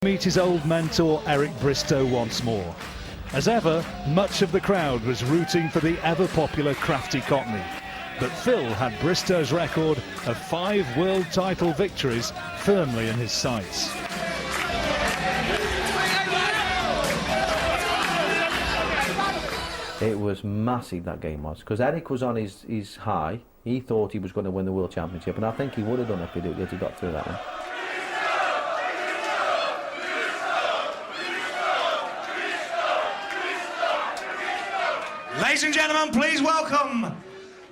Meet his old mentor Eric Bristow once more. As ever, much of the crowd was rooting for the ever-popular Crafty Cockney. But Phil had Bristow's record of 5 world title victories firmly in his sights. It was massive, that game was, because Eric was on his high. He thought he was going to win the World Championship, and I think he would have done if he got through that one. Ladies and gentlemen, please welcome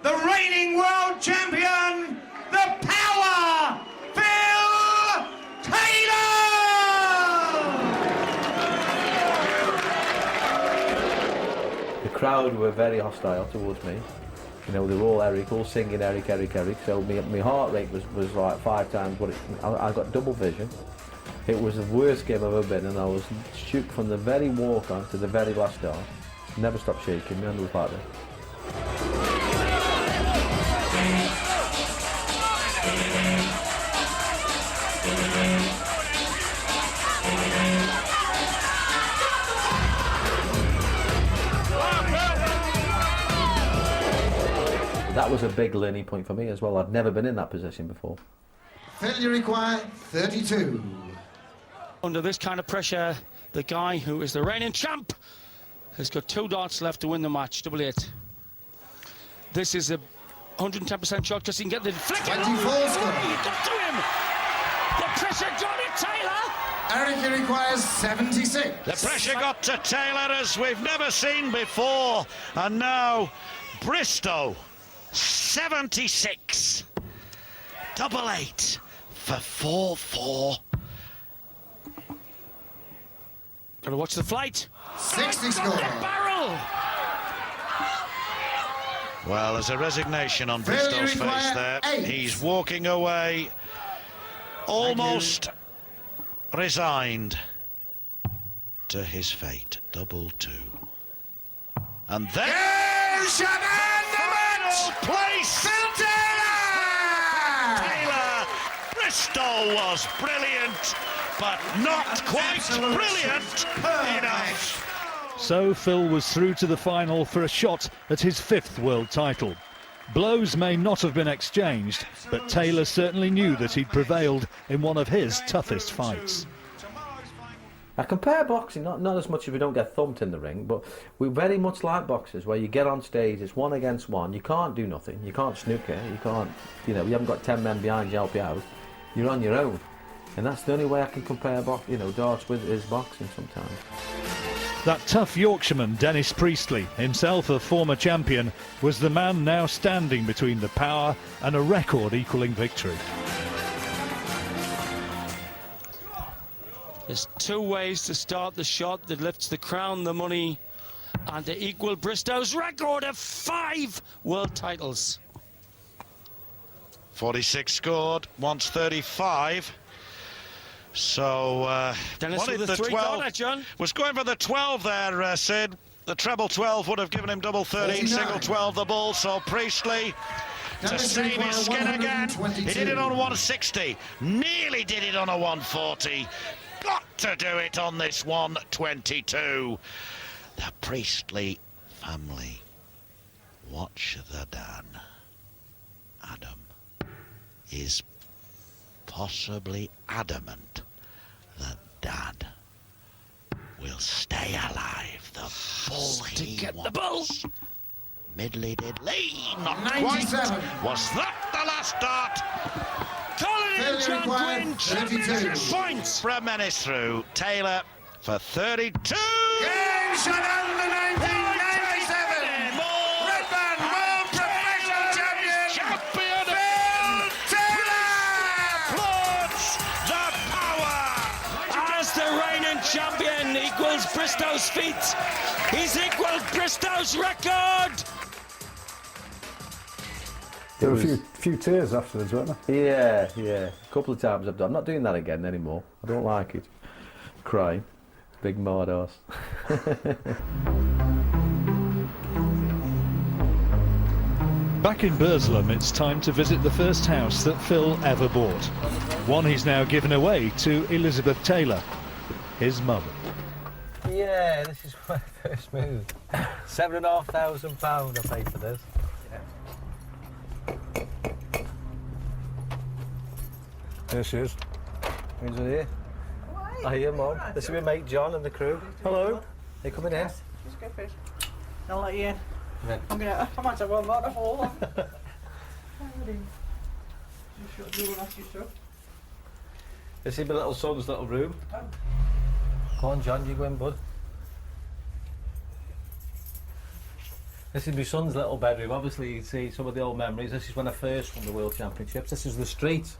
the reigning world champion, the Power, Phil Taylor! The crowd were very hostile towards me. You know, they were all Eric, all singing Eric, Eric, Eric. So my heart rate was like 5 times what I got double vision. It was the worst game I've ever been, and I was shook from the very walk on to the very last start. Never stopped shaking, my hand was like that. That was a big learning point for me as well. I'd never been in that position before. Phil, you require 32. Under this kind of pressure, the guy who is the reigning champ has got 2 darts left to win the match, 8. This is a 110% shot because he can get the flick. 24 score. He got to him. The pressure got it, Taylor. Eric, he requires 76. The pressure got to Taylor as we've never seen before. And now Bristow, 76. 8 for 4-4. Gotta watch the flight. 60 score. Barrel. Well, there's a resignation on Phil, you Bristow's face require there. 8. He's walking away, almost resigned to his fate. 2-2. And then Yes, final place. Phil Taylor! Taylor. Bristow was brilliant, but not quite brilliant enough. So Phil was through to the final for a shot at his 5th world title. Blows may not have been exchanged, but Taylor certainly knew that he'd prevailed in one of his toughest fights. I compare boxing, not as much as we don't get thumped in the ring, but we're very much like boxers, where you get on stage, it's 1 against 1, you can't do nothing, you can't snooker, you can't, you haven't got 10 men behind you help you out, you're on your own. And that's the only way I can compare darts with is boxing sometimes. That tough Yorkshireman, Dennis Priestley, himself a former champion, was the man now standing between the power and a record equalling victory. There's 2 ways to start the shot that lifts the crown, the money, and to equal Bristow's record of 5 world titles. 46 scored, wants 35. So, Dennis wanted with the 3 dollar, John. Was going for the 12 there, Sid. The treble 12 would have given him double 13, 49. single 12 the bull. So Priestley to Dennis save require his skin again. He 122. did it on 160, nearly did it on a 140. Got to do it on this 122. The Priestley family. Watch the Dan. Adam is possibly adamant that Dad will stay alive. The bull To he get wants. the bull. Middly diddly, not 97. quite. Was that the last dart? Call it in, Phil, you John require Quinn. 32. Championship points. For a menace through. Taylor for 32. Game shut under 1997. Redman World Professional Champion, Phil Taylor! Applauds the power. As the reigning champion equals Bristow's feat, he's equaled Bristow's record. There were a few tears afterwards, weren't there? Yeah. A couple of times I've done. I'm not doing that again anymore. I don't like it. Crying. Big mad ass. Back in Burslem, it's time to visit the first house that Phil ever bought. One he's now given away to Elizabeth Taylor. his mother. Yeah, this is my first move. £7,500 I paid for this. There she is. Who's here? Oh, here, Mum. This is my mate John and the crew. Hello. They coming in? Just go fish. I'll let you in. Then. I might have one more to hold on. This is my little son's little room. Go on, John, you go in, bud. This is my son's little bedroom. Obviously, you can see some of the old memories. This is when I first won the World Championships. This is the street.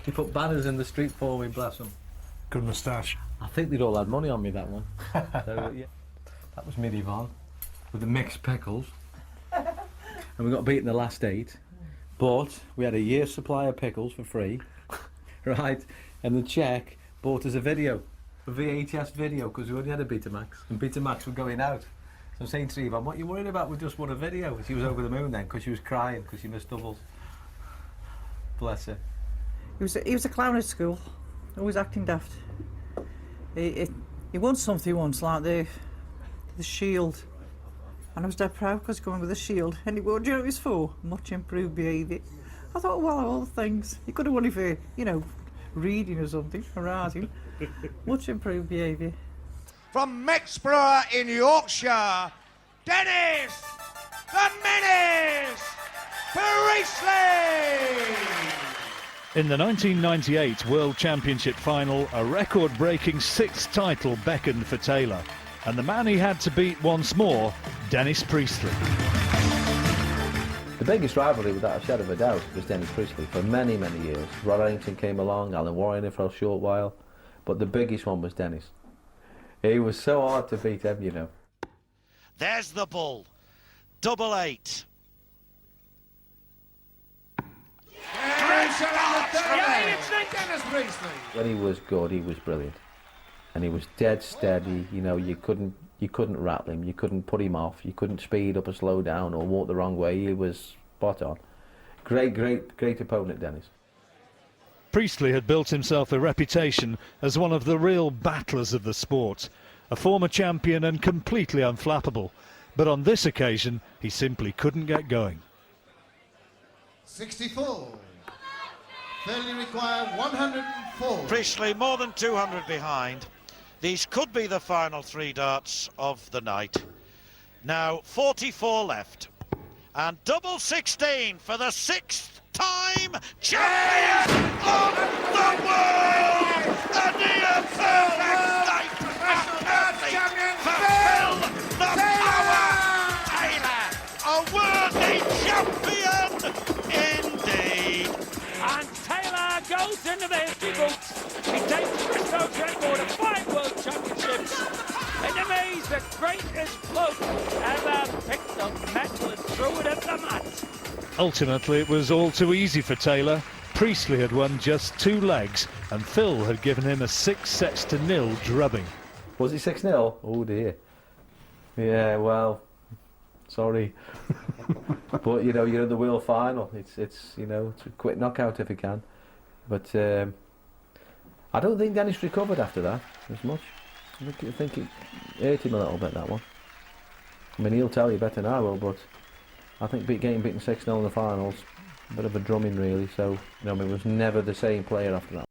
He put banners in the street for me, bless him. Good moustache. I think they'd all had money on me, that one. So, yeah. That was Midi Van with the mixed pickles. And we got beaten the last 8. But we had a year's supply of pickles for free. Right? And the Czech bought us a video, a VHS video, because we only had a Betamax. And Betamax were going out. So I'm saying to Yvonne, what are you worried about? We just won a video. She was over the moon then because she was crying because she missed doubles. Bless her. He was a clown at school, always acting daft. He won something once, like the shield. And I was dead proud because going with the shield. And he won, do you know what it was for? Much improved behaviour. I thought, well, of all the things, he could have won it for, you know, reading or something, or writing. Much improved behaviour. From Mexborough in Yorkshire, Dennis the Menace Priestley! In the 1998 World Championship final, a record-breaking 6th title beckoned for Taylor, and the man he had to beat once more, Dennis Priestley. The biggest rivalry, without a shadow of a doubt, was Dennis Priestley for many, many years. Rod Ellington came along, Alan Warner for a short while, but the biggest one was Dennis. He was so hard to beat him, you know. There's the bull. 88. Dennis Priestley. When he was good, he was brilliant, and he was dead steady. You know, you couldn't rattle him, you couldn't put him off, you couldn't speed up or slow down or walk the wrong way. He was spot on. Great opponent, Dennis. Priestley had built himself a reputation as one of the real battlers of the sport, a former champion and completely unflappable. But on this occasion, he simply couldn't get going. 64. Fairly require 104. Priestley more than 200 behind. These could be the final 3 darts of the night. Now 44 left. And double 16 for the 6th time champion of the world! A near perfect night apparently for Phil the Power Taylor! A worthy champion indeed! And Taylor goes into the history books. He takes Bristow's record of 5 World Championships. And to me, he's the greatest bloke ever picked up metal and threw it at the mat. Ultimately, it was all too easy for Taylor. Priestley had won just 2 legs, and Phil had given him a 6-0 drubbing. Was it 6-0? Oh dear. Yeah, well, sorry. But you know, you're in the world final. It's you know, it's a quick knockout if you can. But I don't think Dennis recovered after that as much. I think it hurt him a little bit, that one. I mean, he'll tell you better than I will, but I think getting beaten 6-0 in the finals, a bit of a drumming really. So, you know, I mean, he was never the same player after that.